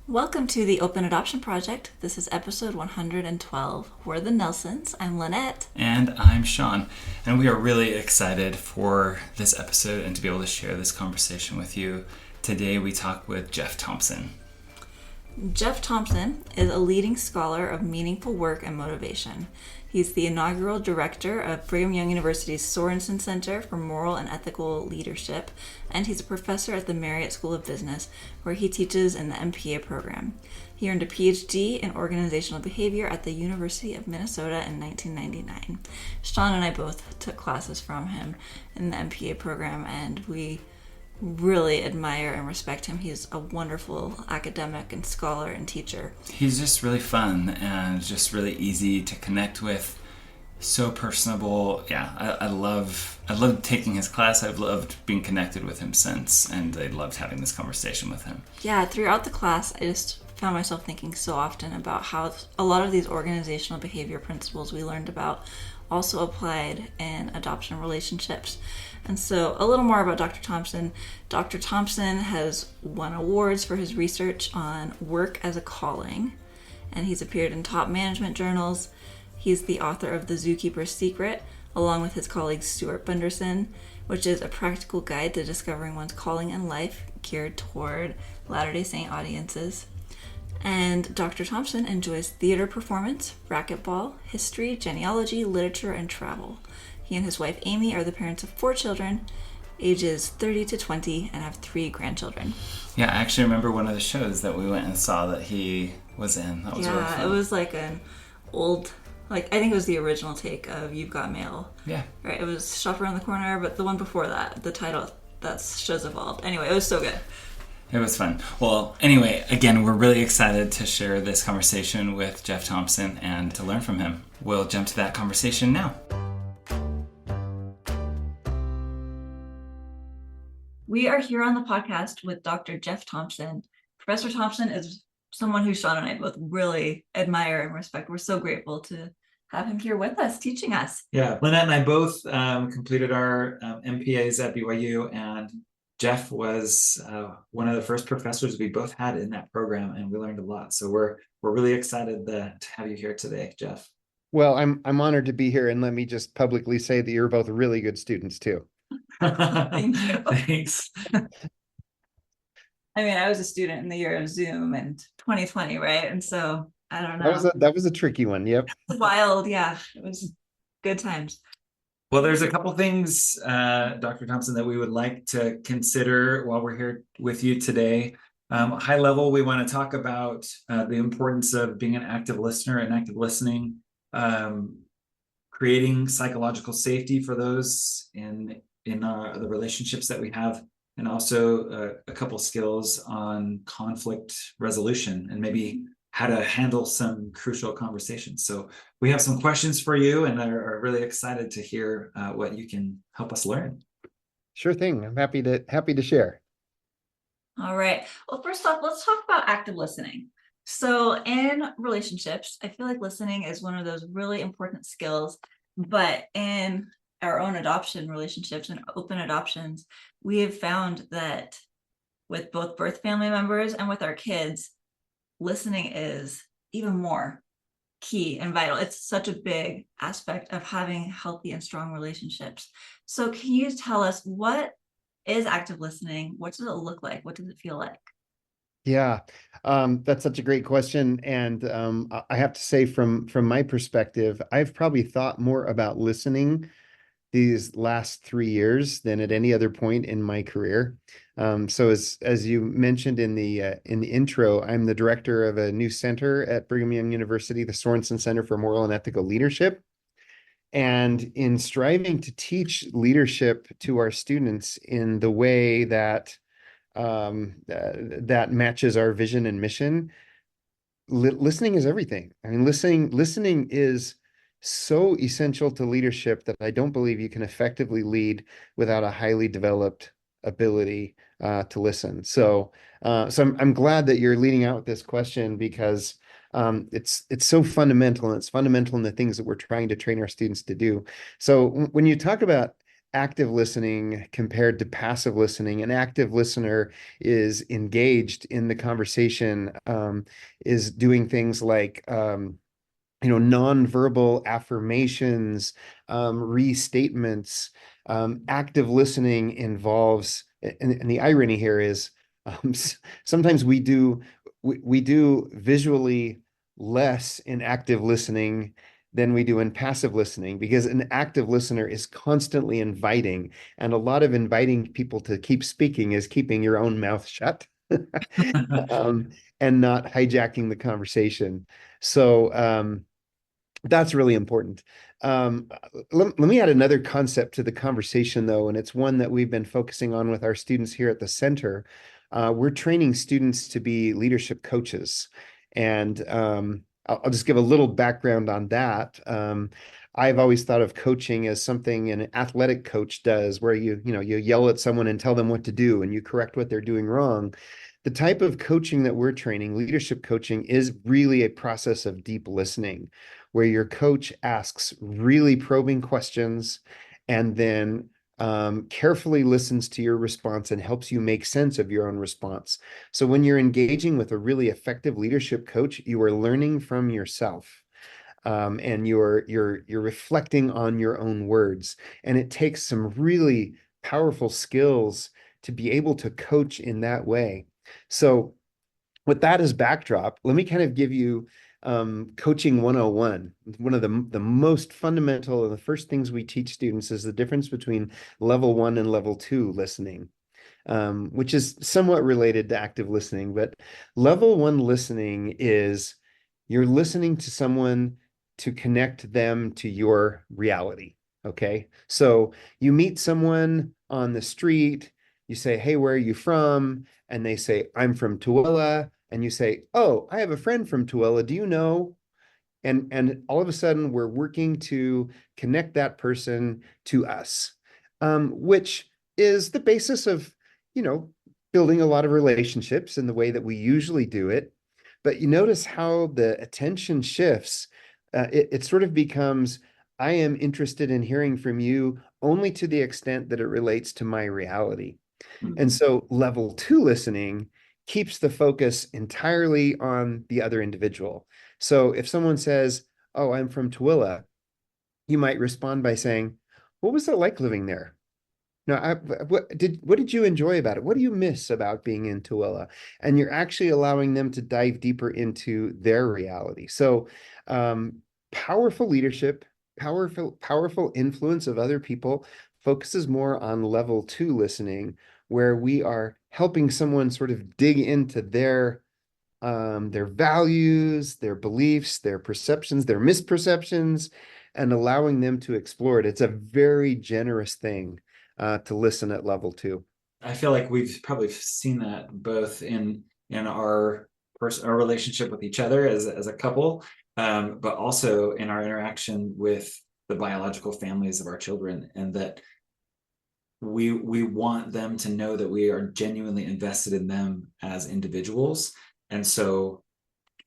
Welcome to the Open Adoption Project. This is episode 112. We're the Nelsons. I'm Lynette. And I'm Sean. And we are really excited for this episode and to be able to share this conversation with you. Today we talk with Jeff Thompson. Jeff Thompson is a leading scholar of meaningful work and motivation. He's the inaugural director of Brigham Young University's Sorensen Center for Moral and Ethical Leadership, and he's a professor at the Marriott School of Business, where he teaches in the MPA program. He earned a PhD in organizational behavior at the University of Minnesota in 1999. Sean and I both took classes from him in the MPA program, and we really admire and respect him. He's a wonderful academic and scholar and teacher. He's just really fun and just really easy to connect with. So personable. Yeah, I love taking his class. I've loved being connected with him since, and I loved having this conversation with him. Yeah, throughout the class, I just found myself thinking so often about how a lot of these organizational behavior principles we learned about also applied in adoption relationships. And so a little more about Dr. Thompson. Dr. Thompson has won awards for his research on work as a calling, and he's appeared in top management journals. He's the author of The Zookeeper's Secret, along with his colleague Stuart Bunderson, which is a practical guide to discovering one's calling in life geared toward Latter-day Saint audiences. And Dr. Thompson enjoys theater performance, racquetball, history, genealogy, literature, and travel. He and his wife Amy are the parents of 4 children, ages 30 to 20, and have 3 grandchildren. Yeah, I actually remember one of the shows that we went and saw that he was in. That was really fun. It was like an old, I think it was the original take of You've Got Mail. Yeah. Right, it was Shop Around the Corner, but the one before that, the title, that show's evolved. Anyway, it was so good. It was fun. Well, anyway, again, we're really excited to share this conversation with Jeff Thompson and to learn from him. We'll jump to that conversation now. We are here on the podcast with Dr. Jeff Thompson. Professor Thompson is someone who Sean and I both really admire and respect. We're so grateful to have him here with us, teaching us. Yeah, Lynette and I both completed our MPAs at BYU, and Jeff was one of the first professors we both had in that program, and we learned a lot. So we're really excited to have you here today, Jeff. Well, I'm honored to be here, and let me just publicly say that you're both really good students too. Thank you. Thanks. I mean, I was a student in the year of Zoom in 2020, right? And so I don't know. That was a tricky one. Yep. Wild, yeah. It was good times. Well, there's a couple things, Dr. Thompson, that we would like to consider while we're here with you today. High level, we want to talk about the importance of being an active listener and active listening, creating psychological safety for those in the relationships that we have, and also a couple skills on conflict resolution and maybe how to handle some crucial conversations. So we have some questions for you and are really excited to hear what you can help us learn. Sure thing. I'm happy to share. All right. Well, first off, let's talk about active listening. So in relationships, I feel like listening is one of those really important skills, but in our own adoption relationships and open adoptions, we have found that with both birth family members and with our kids, listening is even more key and vital. It's such a big aspect of having healthy and strong relationships. So can you tell us, what is active listening? What does it look like? What does it feel like? Yeah, that's such a great question. And I have to say, from my perspective, I've probably thought more about listening these last 3 years than at any other point in my career. So as you mentioned in the intro, I'm the director of a new center at Brigham Young University, the Sorensen Center for Moral and Ethical Leadership. And in striving to teach leadership to our students in the way that that matches our vision and mission, listening is everything. I mean, listening is so essential to leadership that I don't believe you can effectively lead without a highly developed ability to listen. So I'm glad that you're leading out with this question, because it's so fundamental, and it's fundamental in the things that we're trying to train our students to do. So when you talk about active listening compared to passive listening. An active listener is engaged in the conversation, is doing things like nonverbal affirmations, restatements. Active listening involves, and the irony here is, sometimes we do visually less in active listening than we do in passive listening, because an active listener is constantly inviting, and a lot of inviting people to keep speaking is keeping your own mouth shut. um, and not hijacking the conversation. So that's really important. Let me add another concept to the conversation, though, and it's one that we've been focusing on with our students here at the center. We're training students to be leadership coaches. And I'll just give a little background on that. I've always thought of coaching as something an athletic coach does, where you yell at someone and tell them what to do, and you correct what they're doing wrong. The type of coaching that we're training, leadership coaching, is really a process of deep listening, where your coach asks really probing questions and then carefully listens to your response and helps you make sense of your own response. So when you're engaging with a really effective leadership coach, you are learning from yourself. And you're reflecting on your own words. And it takes some really powerful skills to be able to coach in that way. So with that as backdrop, let me kind of give you coaching 101. One of the most fundamental and the first things we teach students is the difference between level 1 and level 2 listening, which is somewhat related to active listening. But level 1 listening is you're listening to someone to connect them to your reality. Okay. So you meet someone on the street, you say, "Hey, where are you from?" And they say, "I'm from Tooele." And you say, "Oh, I have a friend from Tooele. Do you know?" And all of a sudden we're working to connect that person to us, which is the basis of, building a lot of relationships in the way that we usually do it. But you notice how the attention shifts. It sort of becomes, I am interested in hearing from you only to the extent that it relates to my reality. And so level 2 listening keeps the focus entirely on the other individual. So if someone says, "Oh, I'm from Tooele," you might respond by saying, "What was it like living there? No, what did you enjoy about it? What do you miss about being in Tooele?" And you're actually allowing them to dive deeper into their reality. So powerful leadership, powerful influence of other people focuses more on level 2 listening, where we are helping someone sort of dig into their values, their beliefs, their perceptions, their misperceptions, and allowing them to explore it. It's a very generous thing to listen at level 2. I feel like we've probably seen that both in our our relationship with each other as a couple, but also in our interaction with the biological families of our children, and that we want them to know that we are genuinely invested in them as individuals. And so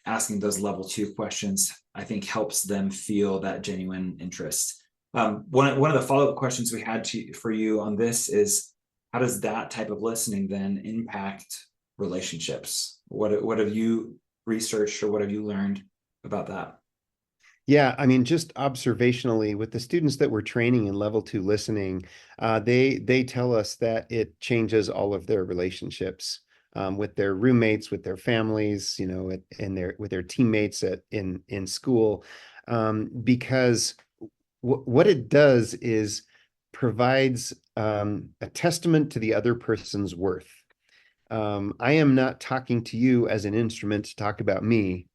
asking those level 2 questions, I think, helps them feel that genuine interest. One of the follow-up questions we had for you on this is, how does that type of listening then impact relationships? What have you researched, or what have you learned about that? Yeah, I mean, just observationally with the students that we're training in level 2 listening, they tell us that it changes all of their relationships, with their roommates, with their families, with their teammates in school, because what it does is provides a testament to the other person's worth. I am not talking to you as an instrument to talk about me.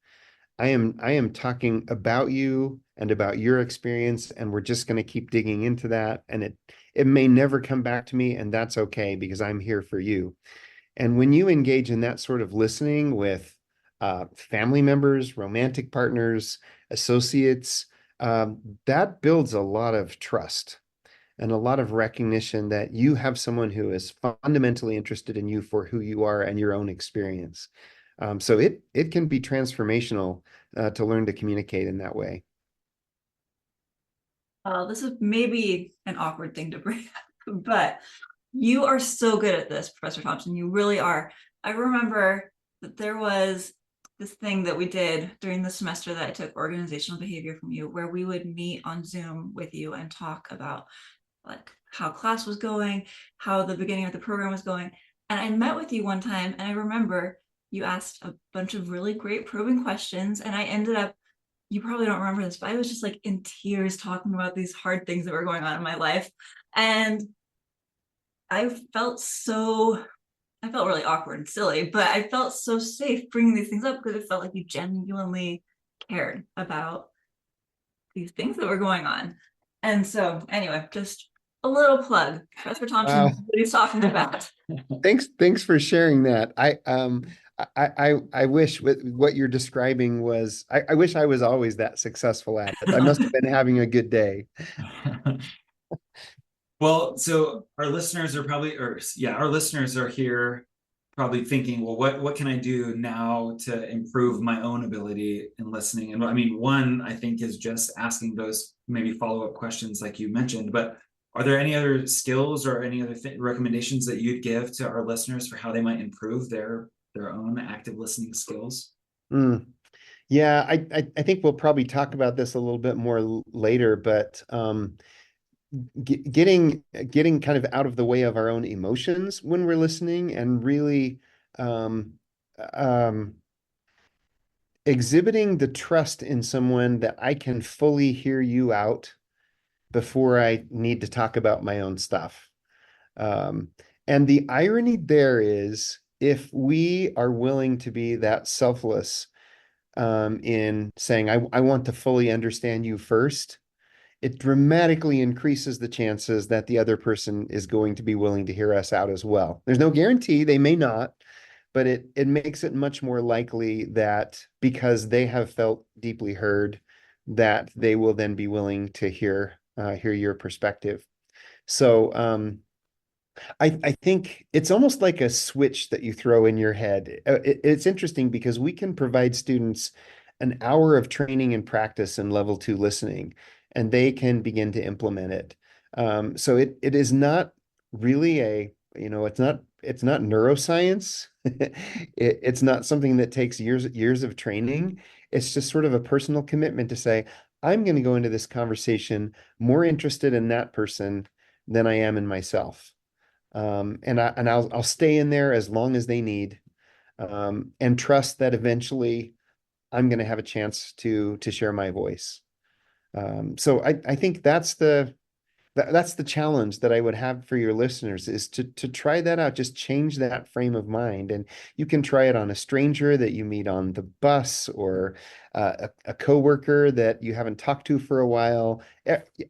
I am talking about you and about your experience, and we're just going to keep digging into that. And it may never come back to me, and that's okay, because I'm here for you. And when you engage in that sort of listening with family members, romantic partners, associates, that builds a lot of trust and a lot of recognition that you have someone who is fundamentally interested in you for who you are and your own experience. So it can be transformational to learn to communicate in that way. This is maybe an awkward thing to bring up, But you are so good at this, Professor Thompson. You really are. I remember that there was this thing that we did during the semester that I took organizational behavior from you, where we would meet on Zoom with you and talk about like how class was going, how the beginning of the program was going. And I met with you one time, and I remember you asked a bunch of really great probing questions, and I ended up, you probably don't remember this, but I was just like in tears talking about these hard things that were going on in my life. And I felt so, I felt really awkward and silly, but I felt so safe bringing these things up because it felt like you genuinely cared about these things that were going on. And so, anyway, just a little plug. Professor Thompson, Wow. what he's talking about. Thanks for sharing that. I wish what you're describing was I wish I was always that successful at it. I must have been having a good day. Well, so our listeners are probably, or yeah, our listeners are here probably thinking, well, what can I do now to improve my own ability in listening? And I mean, one, I think, is just asking those maybe follow-up questions like you mentioned, but are there any other skills or any other recommendations that you'd give to our listeners for how they might improve their own active listening skills? Mm. Yeah, I think we'll probably talk about this a little bit more later, but getting kind of out of the way of our own emotions when we're listening and really um, um, exhibiting the trust in someone that I can fully hear you out before I need to talk about my own stuff. Um, and the irony there is, if we are willing to be that selfless in saying, I want to fully understand you first, it dramatically increases the chances that the other person is going to be willing to hear us out as well. There's no guarantee, they may not, but it makes it much more likely that because they have felt deeply heard, that they will then be willing to hear your perspective. So I think it's almost like a switch that you throw in your head. It's interesting because we can provide students an hour of training and practice in level 2 listening, and they can begin to implement it. So it is not really it's not neuroscience. It's not something that takes years of training. It's just sort of a personal commitment to say, I'm going to go into this conversation more interested in that person than I am in myself. I'll stay in there as long as they need, and trust that eventually I'm going to have a chance to share my voice. So I think that's the challenge that I would have for your listeners, is to try that out. Just change that frame of mind, and you can try it on a stranger that you meet on the bus, or a coworker that you haven't talked to for a while.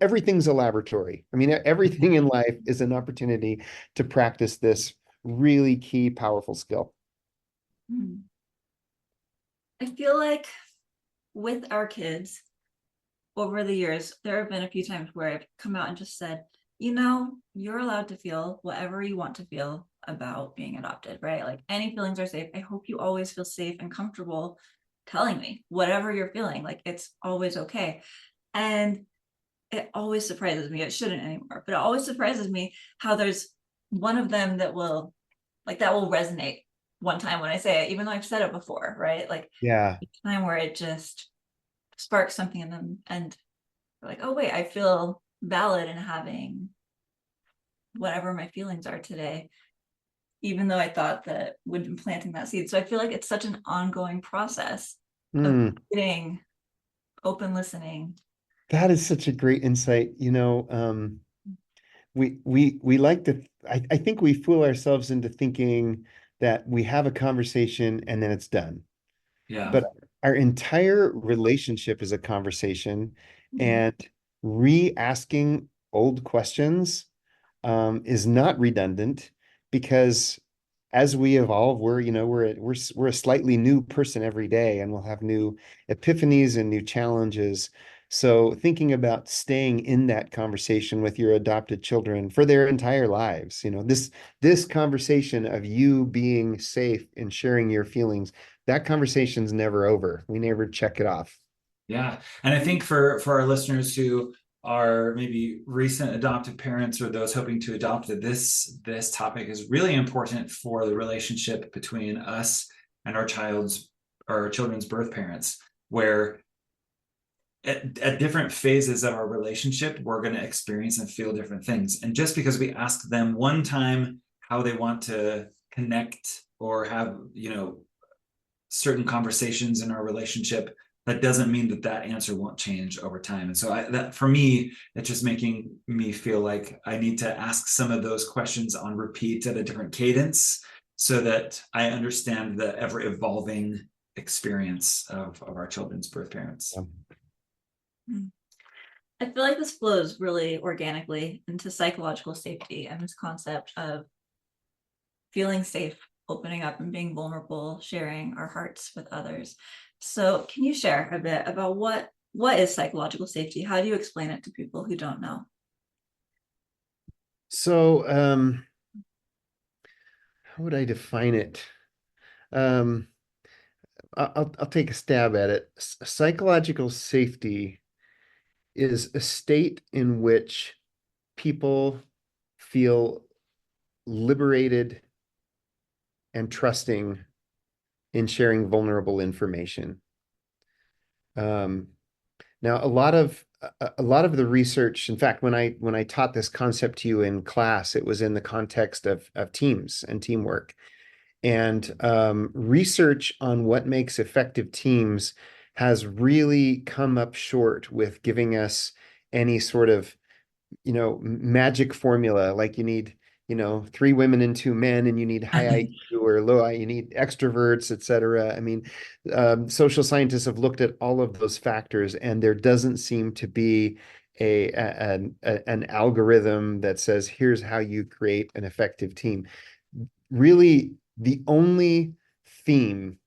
Everything's a laboratory. I mean, everything in life is an opportunity to practice this really key, powerful skill. I feel like with our kids, over the years, there have been a few times where I've come out and just said, you're allowed to feel whatever you want to feel about being adopted, right? Like, any feelings are safe. I hope you always feel safe and comfortable telling me whatever you're feeling. Like, it's always okay. And it always surprises me. It shouldn't anymore, but it always surprises me how there's one of them that will resonate one time when I say it, even though I've said it before, right? Like, Yeah. a time where it just sparks something in them, and they're like, oh wait, I feel valid in having whatever my feelings are today, even though I thought that would be planting that seed. So I feel like it's such an ongoing process of getting open listening. That is such a great insight. We like to, I think we fool ourselves into thinking that we have a conversation and then it's done. Yeah. But our entire relationship is a conversation, Mhm. and re-asking old questions is not redundant, because as we evolve, we're a slightly new person every day, and we'll have new epiphanies and new challenges. So thinking about staying in that conversation with your adopted children for their entire lives, this conversation of you being safe and sharing your feelings, that conversation's never over. We never check it off. Yeah. And I think for our listeners who our maybe recent adoptive parents or those hoping to adopt, that this topic is really important for the relationship between us and our children's birth parents, where at different phases of our relationship, we're going to experience and feel different things. And just because we ask them one time how they want to connect or have, certain conversations in our relationship, that doesn't mean that answer won't change over time. And so that for me, it's just making me feel like I need to ask some of those questions on repeat at a different cadence so that I understand the ever evolving experience of our children's birth parents. I feel like this flows really organically into psychological safety and this concept of feeling safe, opening up and being vulnerable, sharing our hearts with others. So can you share a bit about what is psychological safety? How do you explain it to people who don't know? So, how would I define it? I'll take a stab at it. Psychological safety is a state in which people feel liberated and trusting in sharing vulnerable information. Now, a lot of the research, in fact, when I taught this concept to you in class, it was in the context of teams and teamwork. And research on what makes effective teams has really come up short with giving us any sort of, magic formula, like you need, 3 women and 2 men, and you need high IQ or low, you need extroverts, etc. I mean, social scientists have looked at all of those factors, and there doesn't seem to be an algorithm that says, here's how you create an effective team. Really, the only theme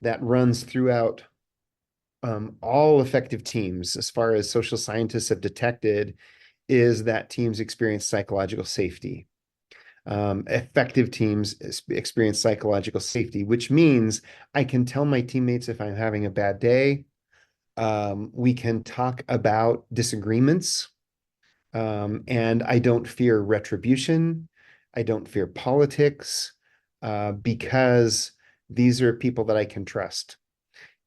that runs throughout all effective teams, as far as social scientists have detected, is that teams experience psychological safety. Effective teams experience psychological safety, which means I can tell my teammates if I'm having a bad day. We can talk about disagreements, and I don't fear retribution. I don't fear politics, because these are people that I can trust.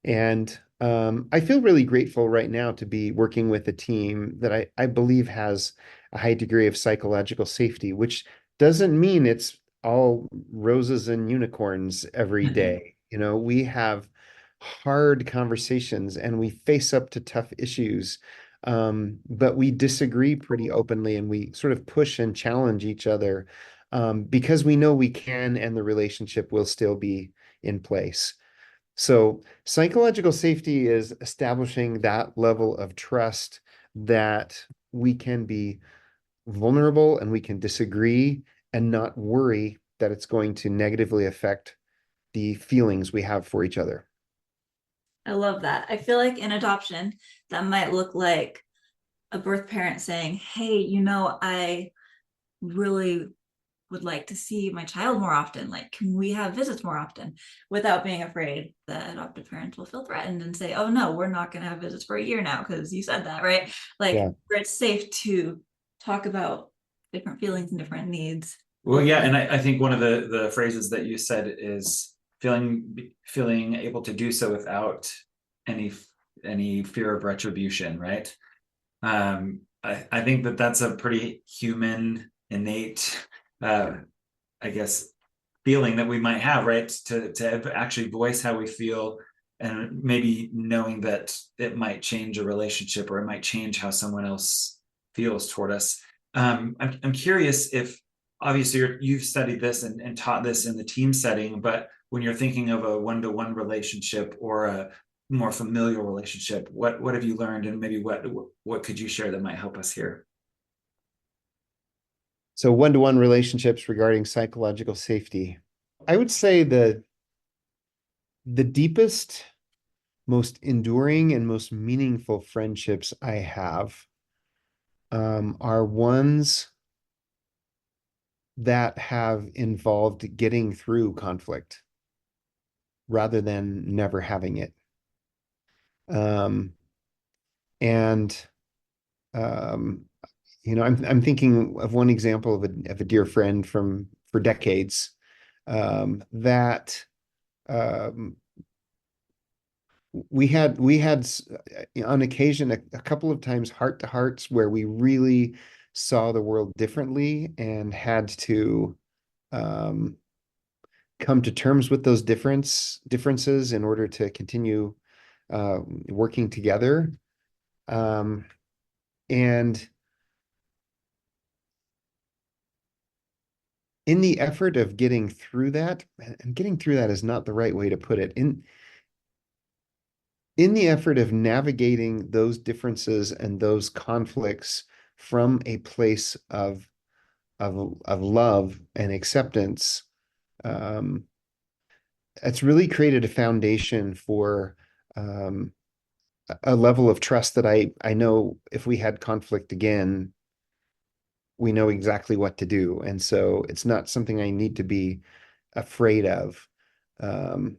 And I feel really grateful right now to be working with a team that I believe has a high degree of psychological safety, which doesn't mean it's all roses and unicorns every day. We have hard conversations and we face up to tough issues, but we disagree pretty openly and we sort of push and challenge each other, because we know we can and the relationship will still be in place. So psychological safety is establishing that level of trust that we can be vulnerable and we can disagree and not worry that it's going to negatively affect the feelings we have for each other. I love that. I feel like in adoption, that might look like a birth parent saying, hey, I really would like to see my child more often. Like, can we have visits more often? Without being afraid that adoptive parents will feel threatened and say, oh no, we're not going to have visits for a year now because you said that, right? Like, Yeah. where it's safe to talk about different feelings and different needs. Well, yeah, and I think one of the phrases that you said is feeling able to do so without any fear of retribution, right? I think that's a pretty human, innate, I guess, feeling that we might have, right? To actually voice how we feel, and maybe knowing that it might change a relationship or it might change how someone else feels toward us. I'm curious if, obviously you've studied this and taught this in the team setting, but when you're thinking of a one-to-one relationship or a more familial relationship, what have you learned, and maybe what could you share that might help us here? So one-to-one relationships regarding psychological safety. I would say the deepest, most enduring, and most meaningful friendships I have are ones that have involved getting through conflict rather than never having it. And um, I'm thinking of one example of a dear friend from for decades, that um, we had on occasion a couple of times heart to hearts where we really saw the world differently and had to um, come to terms with those differences in order to continue working together. Um, and in the effort of getting through that, and getting through that is not the right way to put it. In the effort of navigating those differences and those conflicts from a place of love and acceptance, um, it's really created a foundation for um, a level of trust that I know if we had conflict again, we know exactly what to do. And so it's not something I need to be afraid of. Um,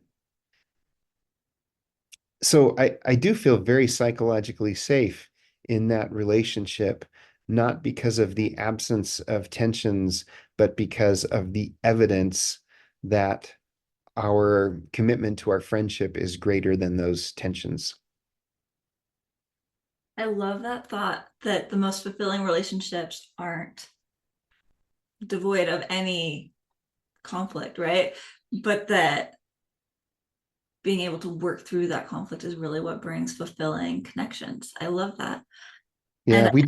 so I do feel very psychologically safe in that relationship, not because of the absence of tensions, but because of the evidence that our commitment to our friendship is greater than those tensions. I love that thought that the most fulfilling relationships aren't devoid of any conflict, right? But that being able to work through that conflict is really what brings fulfilling connections. I love that. Yeah, And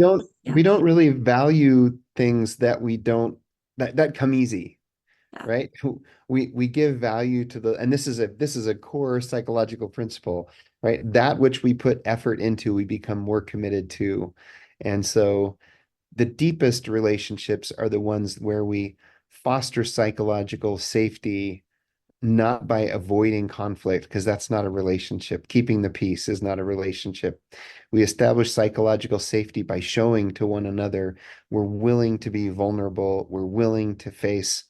yeah, we don't really value things that we don't that come easy, yeah. right? We give value to the, and this is a core psychological principle, right? That which we put effort into, we become more committed to. And so the deepest relationships are the ones where we foster psychological safety, not by avoiding conflict, because that's not a relationship. Keeping the peace is not a relationship. We establish psychological safety by showing to one another we're willing to be vulnerable, we're willing to face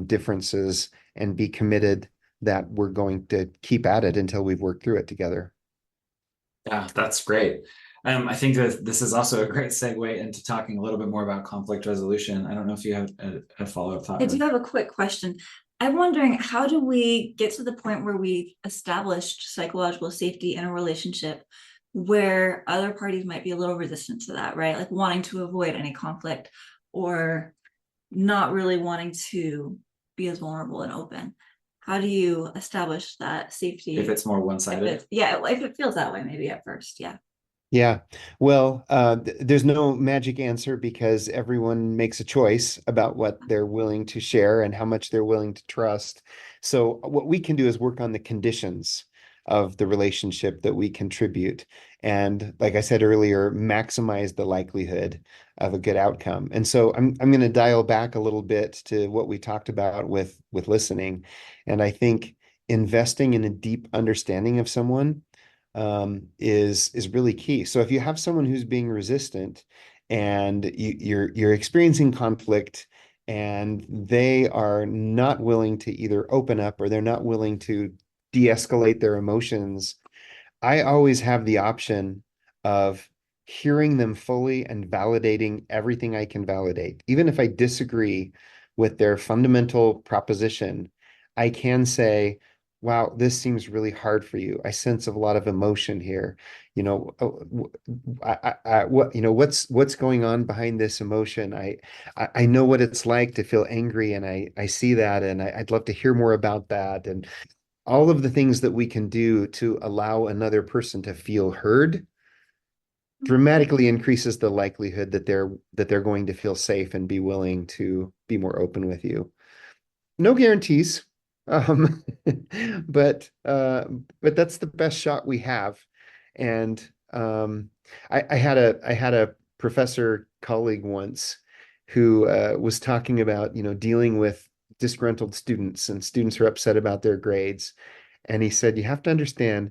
differences and be committed that we're going to keep at it until we've worked through it together. Yeah, that's great. I think that this is also a great segue into talking a little bit more about conflict resolution. I don't know if you have a follow-up thought. I do have a quick question. I'm wondering, how do we get to the point where we've established psychological safety in a relationship where other parties might be a little resistant to that, right? Like wanting to avoid any conflict or not really wanting to be as vulnerable and open. How do you establish that safety? If it's more one-sided? If it feels that way, maybe at first, yeah. Yeah. Well, there's no magic answer because everyone makes a choice about what they're willing to share and how much they're willing to trust. So what we can do is work on the conditions of the relationship that we contribute. And like I said earlier, maximize the likelihood of a good outcome. And so I'm going to dial back a little bit to what we talked about with listening. And I think investing in a deep understanding of someone is really key. So if you have someone who's being resistant and you're experiencing conflict and they are not willing to either open up or they're not willing to de-escalate their emotions, I always have the option of hearing them fully and validating everything I can validate. Even if I disagree with their fundamental proposition, I can say, wow, this seems really hard for you. I sense a lot of emotion here. What, what's going on behind this emotion? I know what it's like to feel angry, and I see that, and I'd love to hear more about that. And all of the things that we can do to allow another person to feel heard dramatically increases the likelihood that they're going to feel safe and be willing to be more open with you. No guarantees, um, but that's the best shot we have. And I had a professor colleague once who was talking about dealing with disgruntled students, and students are upset about their grades. And he said, you have to understand,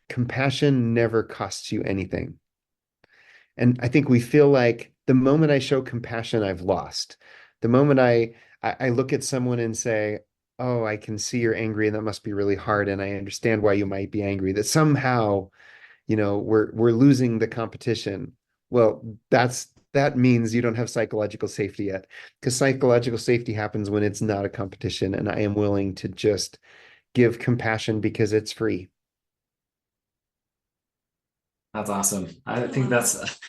compassion never costs you anything. And I think we feel like the moment I show compassion, I've lost. The moment I look at someone and say, oh, I can see you're angry and that must be really hard. And I understand why you might be angry, that somehow, we're losing the competition. Well, that means you don't have psychological safety yet, because psychological safety happens when it's not a competition, and I am willing to just give compassion because it's free. That's awesome. I I think love that's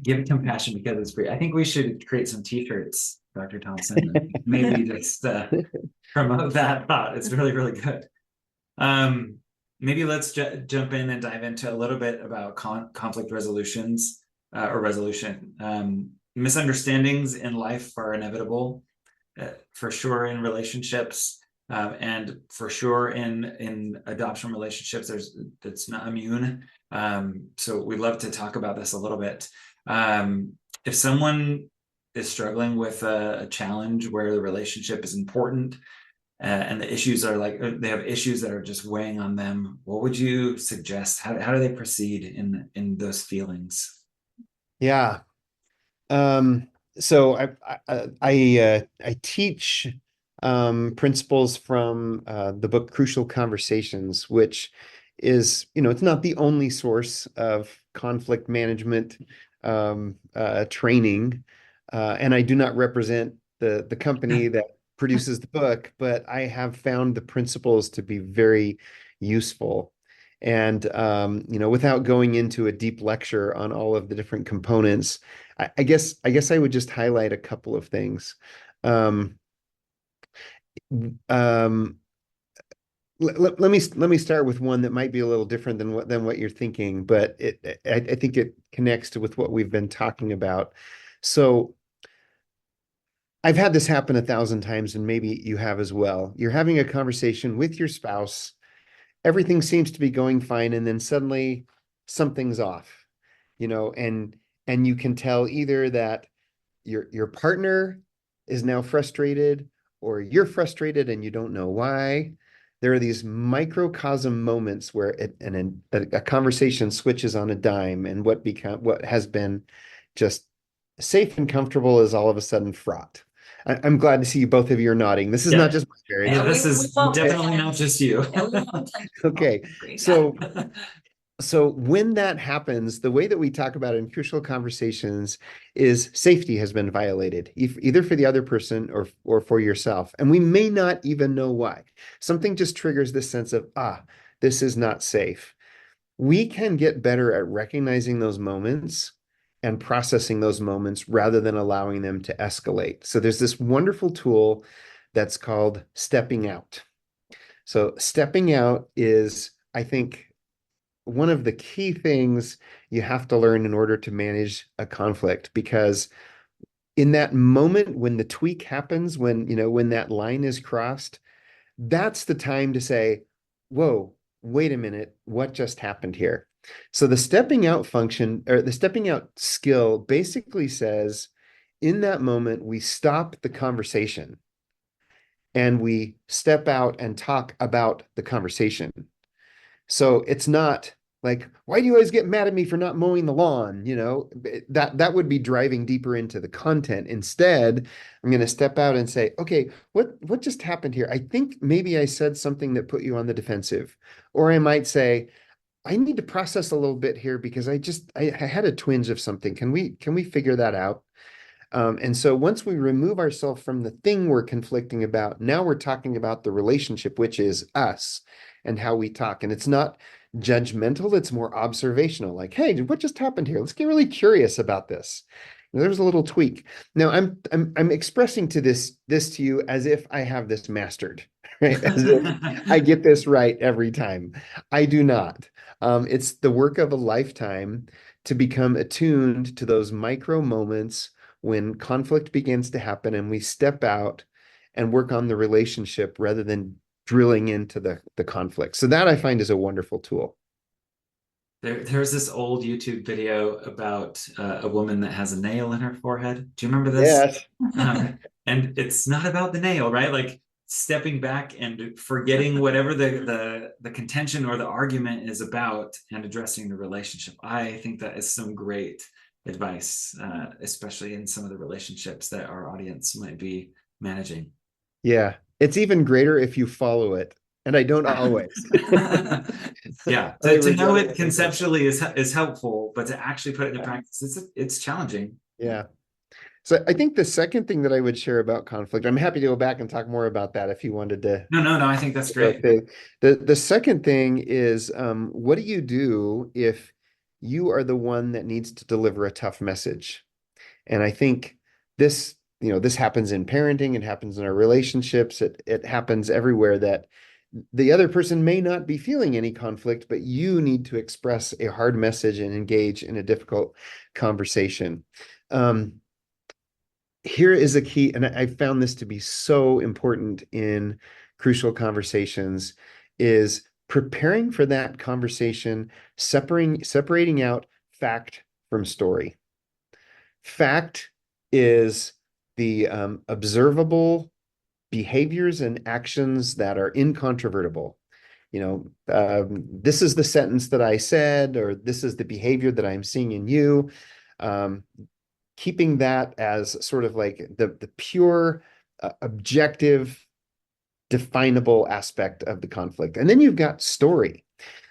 give compassion because it's free. I think we should create some t-shirts, Dr. Thompson, and maybe just promote that thought. It's really, really good. Um, Maybe let's jump in and dive into a little bit about conflict resolutions or resolution. Misunderstandings in life are inevitable, for sure in relationships, and for sure in adoption relationships. That's not immune. So we'd love to talk about this a little bit. If someone is struggling with a challenge where the relationship is important, and the issues are like they have issues that are just weighing on them, what would you suggest? How do they proceed in those feelings? Yeah. Um, so I teach principles from the book Crucial Conversations, which is, it's not the only source of conflict management training, and I do not represent the company that produces the book, but I have found the principles to be very useful. And without going into a deep lecture on all of the different components, I guess I would just highlight a couple of things. Um, um, let me start with one that might be a little different than what you're thinking, but I think it connects to with what we've been talking about. So I've had this happen 1,000 times, and maybe you have as well. You're having a conversation with your spouse, everything seems to be going fine, and then suddenly something's off, and you can tell either that your partner is now frustrated, or you're frustrated and you don't know why. There are these microcosm moments where a conversation switches on a dime, and what has been just safe and comfortable is all of a sudden fraught. I'm glad to see both of you are nodding. This is Yeah. not just my marriage. Yeah, Yeah, this we is won't definitely pretend. not just you. Yeah, we won't pretend. Okay, Agree. so so when that happens, the way that we talk about it in crucial conversations is safety has been violated, either for the other person or for yourself. And we may not even know why. Something just triggers this sense of, this is not safe. We can get better at recognizing those moments and processing those moments rather than allowing them to escalate. So there's this wonderful tool that's called stepping out. So stepping out is, I think, one of the key things you have to learn in order to manage a conflict, because in that moment when the tweak happens, when that line is crossed, that's the time to say, whoa, wait a minute, what just happened here? So the stepping out function, or the stepping out skill, basically says, in that moment we stop the conversation and we step out and talk about the conversation. So it's not like, why do you always get mad at me for not mowing the lawn? That would be driving deeper into the content. Instead, I'm going to step out and say, okay, what just happened here? I think maybe I said something that put you on the defensive. Or I might say, I need to process a little bit here because I had a twinge of something. Can we figure that out? And so once we remove ourselves from the thing we're conflicting about, now we're talking about the relationship, which is us and how we talk. And it's not judgmental, it's more observational. Like, hey, what just happened here? Let's get really curious about this. There's a little tweak. Now I'm expressing this to you as if I have this mastered, right? As if I get this right every time. I do not. It's the work of a lifetime to become attuned to those micro moments when conflict begins to happen, and we step out and work on the relationship rather than drilling into the conflict. So that I find is a wonderful tool. There's this old YouTube video about a woman that has a nail in her forehead. Do you remember this? Yes. And it's not about the nail, right? Like stepping back and forgetting whatever the contention or the argument is about and addressing the relationship. I think that is some great advice, especially in some of the relationships that our audience might be managing. Yeah. It's even greater if you follow it. If you follow it, you know, if you say, okay, what just happened here? I think maybe I said something that put you on the defensive. Or I might say, I need to process a little bit here because I just I had a twinge of something. Can we figure that out? And so once we remove ourselves from the thing we're conflicting about, now we're talking about the relationship, which is us and how we talk. And it's not judgmental, it's more observational. Like, hey, what just happened here? I think maybe I said something that put you on the defensive. Or I might say, I need to process a little bit here because I just and I don't always. Yeah, I to know regret it it. conceptually is helpful, but to actually put it into practice, it's challenging. Yeah. So I think the second thing that I would share about conflict, I'm happy to go back and talk more about that if you wanted to. No, I think that's great. Okay. The second thing is, what do you do if you are the one that needs to deliver a tough message? And I think this happens in parenting, it happens in our relationships, it happens everywhere, that the other person may not be feeling any conflict, but you need to express a hard message and engage in a difficult conversation. Um, Here is a key, and I found this to be so important in crucial conversations, is preparing for that conversation, separating out fact from story. Fact is the observable behaviors and actions that are incontrovertible. This is the sentence that I said, or this is the behavior that I'm seeing in you. Um, Keeping that as sort of like the pure, objective, definable aspect of the conflict. And then you've got story.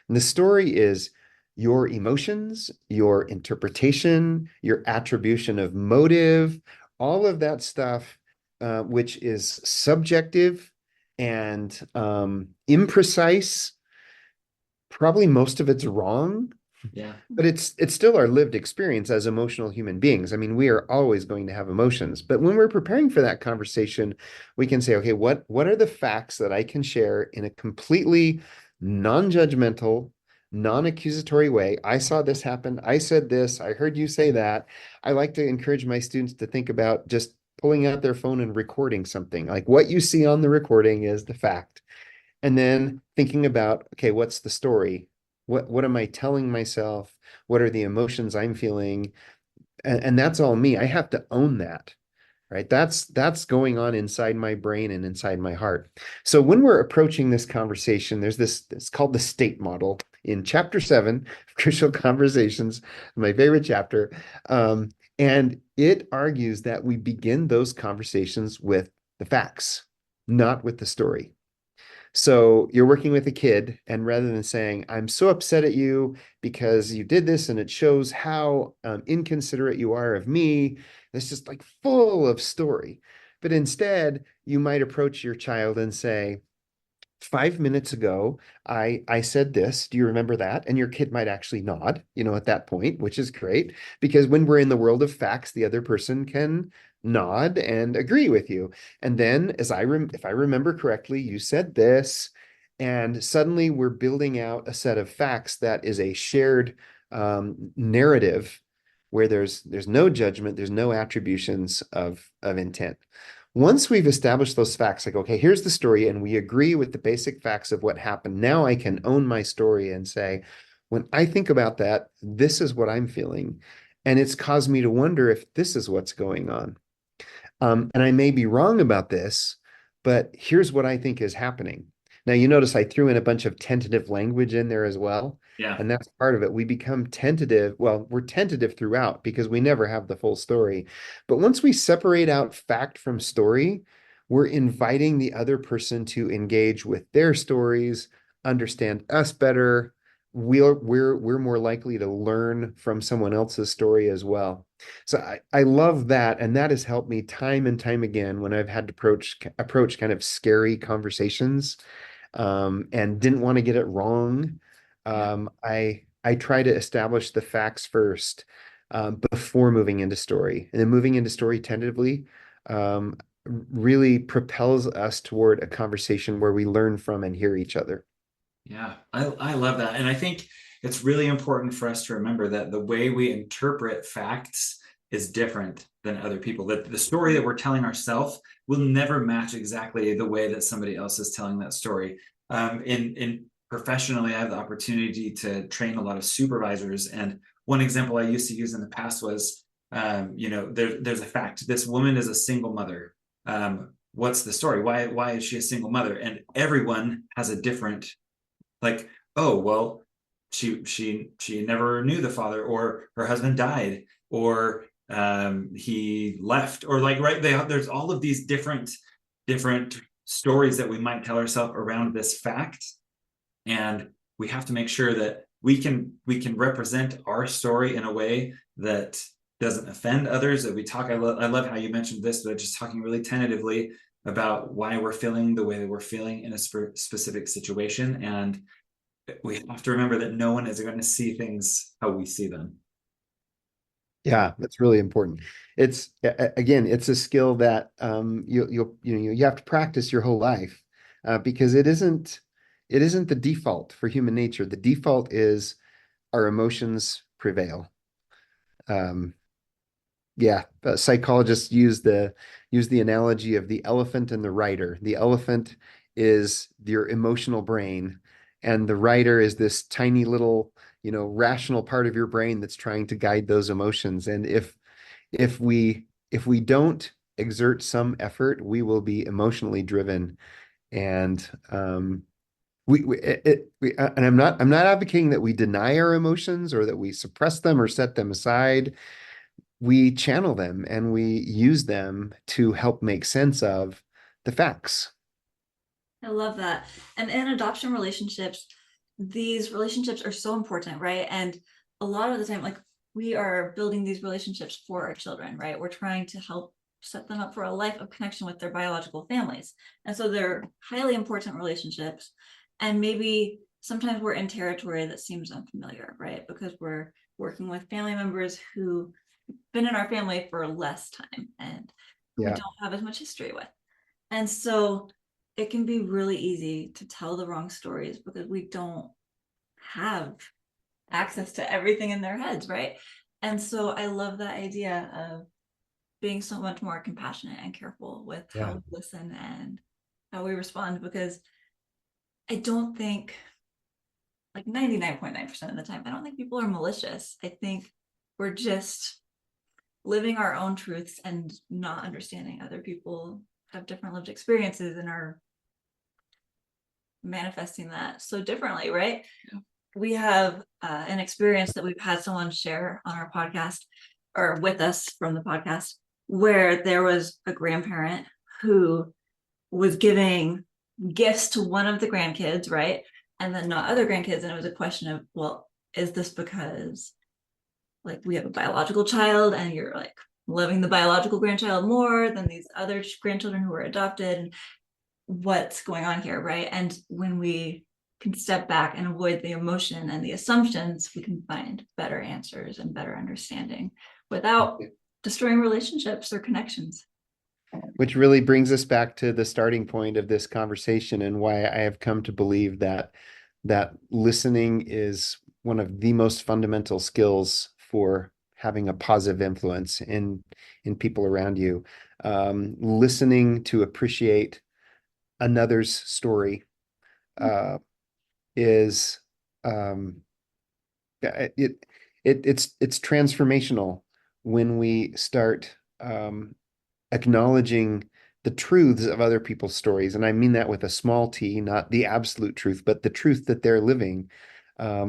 And the story is your emotions, your interpretation, your attribution of motive, all of that stuff, which is subjective and imprecise. Probably most of it's wrong, Yeah. but it's still our lived experience as emotional human beings. I mean, we are always going to have emotions, but when we're preparing for that conversation, we can say, okay, what are the facts that I can share in a completely non-judgmental, non-accusatory way? I saw this happen. I said this. I heard you say that. I like to encourage my students to think about just pulling out their phone and recording something. Like, what you see on the recording is the fact. And then thinking about, okay, what's the story? What am I telling myself? What are the emotions I'm feeling? And that's all me. I have to own that, right? That's going on inside my brain and inside my heart. So when we're approaching this conversation, there's it's called the state model in chapter 7, Crucial Conversations, my favorite chapter. And it argues that we begin those conversations with the facts, not with the story. So you're working with a kid, and rather than saying, I'm so upset at you because you did this and it shows how inconsiderate you are of me, it's just like full of story. But instead, you might approach your child and say, 5 minutes ago, I said this. Do you remember that? And your kid might actually nod, at that point, which is great, because when we're in the world of facts, the other person can nod and agree with you. And then, if I remember correctly, you said this, and suddenly we're building out a set of facts that is a shared narrative where there's no judgment, there's no attributions of intent. Once we've established those facts, like, okay, here's the story, and we agree with the basic facts of what happened, now I can own my story and say, when I think about that, this is what I'm feeling. And it's caused me to wonder if this is what's going on. And I may be wrong about this, but here's what I think is happening. Now, you notice I threw in a bunch of tentative language in there as well. Yeah. And that's part of it. We become tentative. Well, we're tentative throughout because we never have the full story. But once we separate out fact from story, we're inviting the other person to engage with their stories, understand us better. We're more likely to learn from someone else's story as well. So I love that. And that has helped me time and time again when I've had to approach kind of scary conversations, and didn't want to get it wrong. I try to establish the facts first, before moving into story. And then moving into story tentatively really propels us toward a conversation where we learn from and hear each other. Yeah, I love that. And I think it's really important for us to remember that the way we interpret facts is different than other people. That the story that we're telling ourselves will never match exactly the way that somebody else is telling that story. In professionally, I have the opportunity to train a lot of supervisors. And one example I used to use in the past was, there's a fact. This woman is a single mother. What's the story? Why is she a single mother? And everyone has a different, like, oh, well, she never knew the father, or her husband died, or he left, or like, right, there's all of these different stories that we might tell ourselves around this fact, and we have to make sure that we can represent our story in a way that doesn't offend others, that we talk. I love how you mentioned this, but just talking really tentatively about why we're feeling the way that we're feeling in a specific situation. And we have to remember that no one is going to see things how we see them. Yeah, that's really important. It's again, it's a skill that you have to practice your whole life, because it isn't the default for human nature. The default is our emotions prevail. Um, yeah, psychologists use the analogy of the elephant and the rider. The elephant is your emotional brain, and the rider is this tiny little, rational part of your brain that's trying to guide those emotions. And if we don't exert some effort, we will be emotionally driven. And and I'm not advocating that we deny our emotions or that we suppress them or set them aside. We channel them and we use them to help make sense of the facts. I love that. And in adoption relationships, these relationships are so important, right? And a lot of the time, like, we are building these relationships for our children, right? We're trying to help set them up for a life of connection with their biological families. And so they're highly important relationships. And maybe sometimes we're in territory that seems unfamiliar, right? Because we're working with family members who been in our family for less time and we Yeah, don't have as much history with. And so it can be really easy to tell the wrong stories because we don't have access to everything in their heads, right? And so I love that idea of being so much more compassionate and careful with how yeah, we listen and how we respond, because I don't think, like 99.9% of the time, I don't think people are malicious. I think we're just living our own truths and not understanding other people have different lived experiences and are manifesting that so differently, right? Yeah. We have an experience that we've had someone share on our podcast or with us from the podcast, where there was a grandparent who was giving gifts to one of the grandkids, right? And then not other grandkids. And it was a question of, well, is this because, like, we have a biological child and you're like loving the biological grandchild more than these other grandchildren who were adopted? And what's going on here, right? And when we can step back and avoid the emotion and the assumptions, we can find better answers and better understanding without destroying relationships or connections. which really brings us back to the starting point of this conversation and why I have come to believe that listening is one of the most fundamental skills for having a positive influence in people around you. Listening to appreciate another's story is it's transformational when we start acknowledging the truths of other people's stories. And I mean that with a small t, not the absolute truth, but the truth that they're living.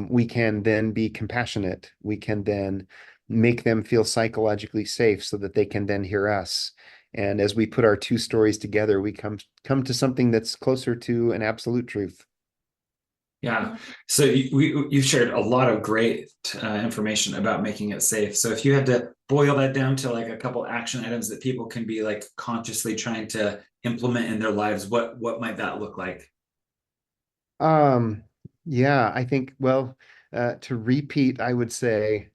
We can then be compassionate. We can then make them feel psychologically safe so that they can then hear us. And as we put our two stories together, we come to something that's closer to an absolute truth. Yeah. So you've shared a lot of great information about making it safe. So if you had to boil that down to like a couple action items that people can be like consciously trying to implement in their lives, what might that look like? Um, yeah, I think, well, to repeat, I would say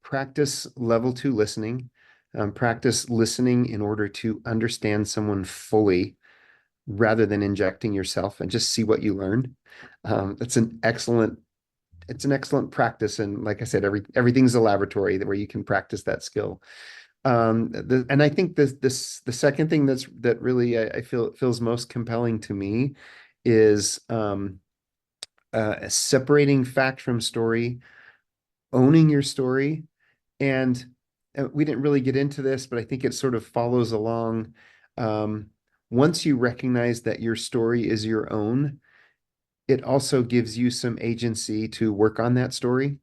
practice level 2 listening. Practice listening in order to understand someone fully rather than injecting yourself, and just see what you learn. It's an excellent practice. And like I said, everything's a laboratory where you can practice that skill. And I think the second thing that really I feel feels most compelling to me is separating fact from story, owning your story. And we didn't really get into this, but I think it sort of follows along. Um, Once you recognize that your story is your own, it also gives you some agency to work on that story,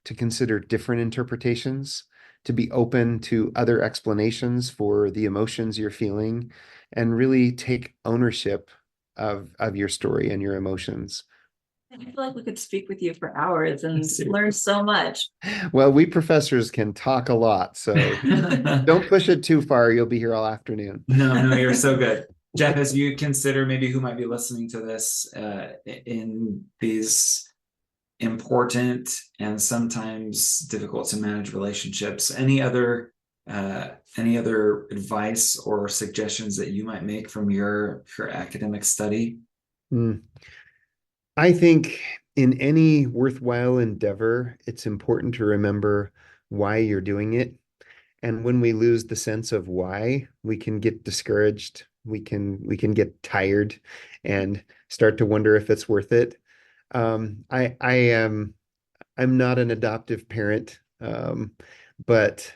to consider different interpretations, to be open to other explanations for the emotions you're feeling. and really take ownership of your story and your emotions. I feel like we could speak with you for hours and learn so much. Well, we professors can talk a lot, so don't push it too far. You'll be here all afternoon. No, you're so good. Jeff, as you consider maybe who might be listening to this in these important and sometimes difficult to manage relationships, any other advice or suggestions that you might make from your academic study? I think in any worthwhile endeavor, it's important to remember why you're doing it. And when we lose the sense of why, we can get discouraged. We can get tired and start to wonder if it's worth it. I am I'm not an adoptive parent, but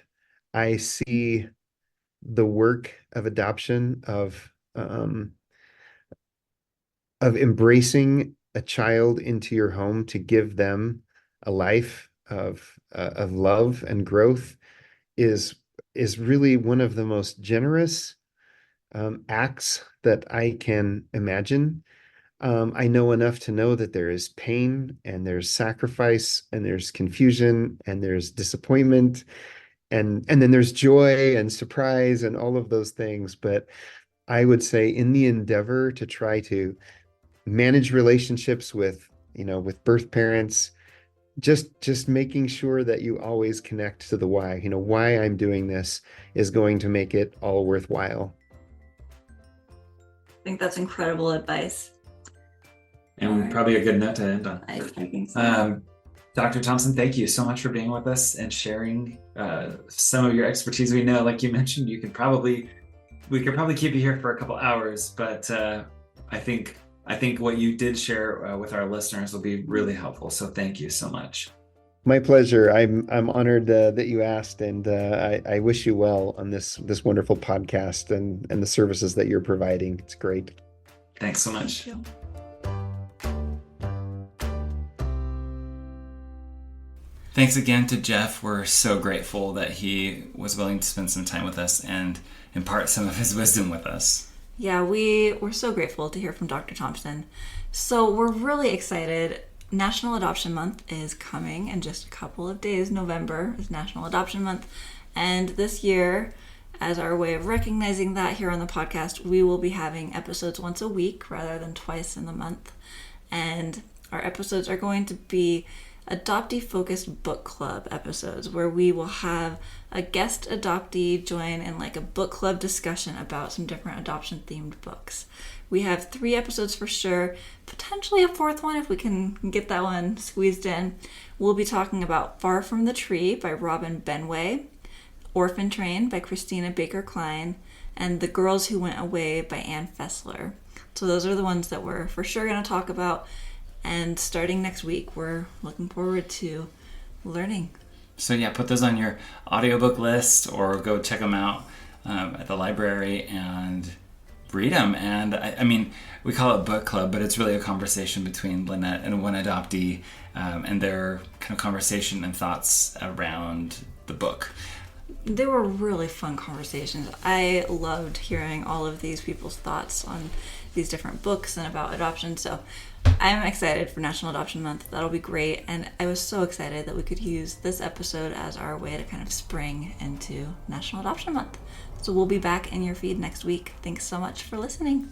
I see the work of adoption of embracing a child into your home to give them a life of love and growth is is really one of the most generous acts that I can imagine. I know enough to know that there is pain and there's sacrifice and there's confusion and there's disappointment and then there's joy and surprise and all of those things. But I would say in the endeavor to try to manage relationships with, with birth parents, just making sure that you always connect to the why. Why I'm doing this is going to make it all worthwhile. I think that's incredible advice. And probably a good note to end on. I think so. Dr. Thompson, thank you so much for being with us and sharing some of your expertise. We know, like you mentioned, we could probably keep you here for a couple hours, but I think what you did share with our listeners will be really helpful. So thank you so much. My pleasure. I'm honored that you asked, and I wish you well on this wonderful podcast and the services that you're providing. It's great. Thanks so much. Thank you. Thanks again to Jeff. We're so grateful that he was willing to spend some time with us and impart some of his wisdom with us. Yeah, we're so grateful to hear from Dr. Thompson. So we're really excited. National Adoption Month is coming in just a couple of days. November is National Adoption Month. And this year, as our way of recognizing that here on the podcast, we will be having episodes once a week rather than twice in the month. And our episodes are going to be adoptee-focused book club episodes where we will have a guest adoptee join in like a book club discussion about some different adoption-themed books. We have 3 episodes for sure, potentially a 4th one if we can get that one squeezed in. We'll be talking about Far from the Tree by Robin Benway, Orphan Train by Christina Baker Klein, and The Girls Who Went Away by Anne Fessler. So those are the ones that we're for sure going to talk about. And starting next week, we're looking forward to learning. So yeah, put those on your audiobook list or go check them out at the library and read them. And I mean, we call it book club, but it's really a conversation between Lynette and one adoptee and their kind of conversation and thoughts around the book. They were really fun conversations. I loved hearing all of these people's thoughts on these different books and about adoption. So I'm excited for National Adoption Month. That'll be great. And I was so excited that we could use this episode as our way to kind of spring into National Adoption Month. So we'll be back in your feed next week. Thanks so much for listening.